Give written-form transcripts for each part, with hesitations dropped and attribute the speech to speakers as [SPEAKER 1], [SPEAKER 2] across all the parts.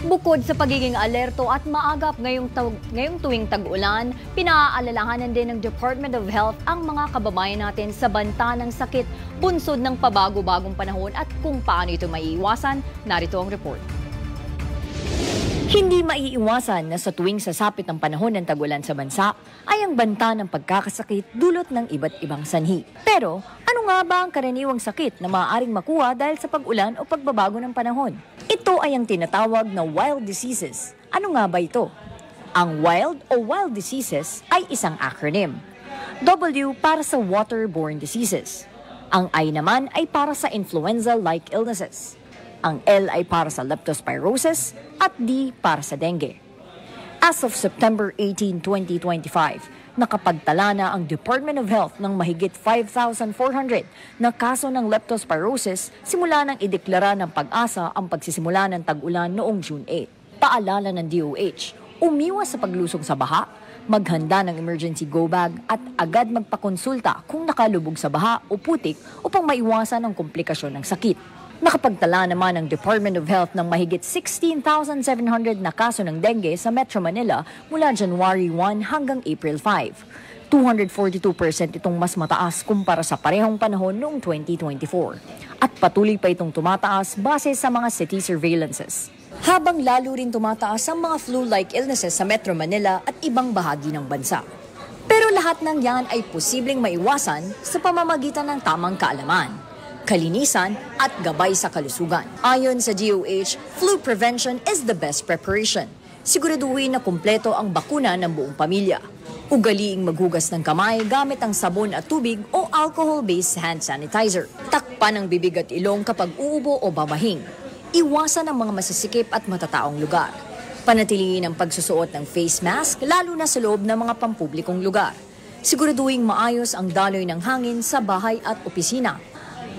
[SPEAKER 1] Bukod sa pagiging alerto at maagap ngayong tuwing tag-ulan, pinaaalalahanan din ng Department of Health ang mga kababayan natin sa banta ng sakit, bunsod ng pabago-bagong panahon at kung paano ito maiiwasan. Narito ang report. Hindi maiiwasan na sa tuwing sasapit ang panahon ng tag-ulan sa bansa ay ang banta ng pagkakasakit dulot ng iba't ibang sanhi. Pero ano nga ba ang karaniwang sakit na maaaring makuha dahil sa pag-ulan o pagbabago ng panahon? Ito ay ang tinatawag na wild diseases. Ano nga ba ito? Ang wild o wild diseases ay isang acronym. W para sa waterborne diseases. Ang I naman ay para sa influenza-like illnesses. Ang L ay para sa leptospirosis at D para sa dengue. As of September 18, 2025, nakapagtala na ang Department of Health ng mahigit 5,400 na kaso ng leptospirosis simula nang ideklara ng Pag-asa ang pagsisimula ng tag-ulan noong June 8. Paalala ng DOH, umiwas sa paglusong sa baha, maghanda ng emergency go bag at agad magpakonsulta kung nakalubog sa baha o putik upang maiwasan ang komplikasyon ng sakit. Nakapagtala naman ang Department of Health ng mahigit 16,700 na kaso ng dengue sa Metro Manila mula January 1 hanggang April 5. 242% itong mas mataas kumpara sa parehong panahon noong 2024. At patuloy pa itong tumataas base sa mga city surveillances. Habang lalo rin tumataas ang mga flu-like illnesses sa Metro Manila at ibang bahagi ng bansa. Pero lahat ng yan ay posibleng maiwasan sa pamamagitan ng tamang kaalaman, kalinisan at gabay sa kalusugan. Ayon sa DOH, flu prevention is the best preparation. Siguraduhin na kumpleto ang bakuna ng buong pamilya. Ugaliing maghugas ng kamay gamit ang sabon at tubig o alcohol-based hand sanitizer. Takpan ang bibig at ilong kapag uubo o babahing. Iwasan ang mga masisikip at matataong lugar. Panatilihin ang pagsusuot ng face mask lalo na sa loob ng mga pampublikong lugar. Siguraduhin maayos ang daloy ng hangin sa bahay at opisina.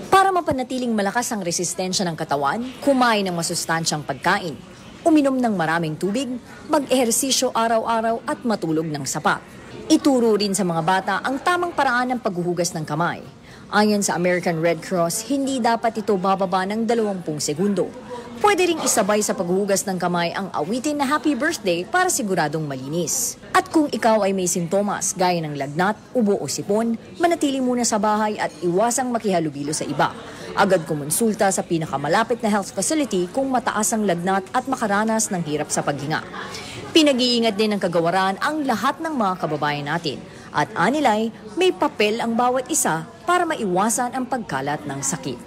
[SPEAKER 1] Para mapanatiling malakas ang resistensya ng katawan, kumain ng masustansyang pagkain, uminom ng maraming tubig, mag-ehersisyo araw-araw at matulog ng sapat. Ituro rin sa mga bata ang tamang paraan ng paghuhugas ng kamay. Ayon sa American Red Cross, hindi dapat ito bababa ng 20 segundo. Pwede ring isabay sa paghuhugas ng kamay ang awitin na Happy Birthday para siguradong malinis. At kung ikaw ay may sintomas gaya ng lagnat, ubo o sipon, manatili muna sa bahay at iwasang makihalubilo sa iba. Agad kumonsulta sa pinakamalapit na health facility kung mataas ang lagnat at makaranas ng hirap sa paghinga. Pinag-iingat din ng kagawaran ang lahat ng mga kababayan natin. At anilay, may papel ang bawat isa para maiwasan ang pagkalat ng sakit.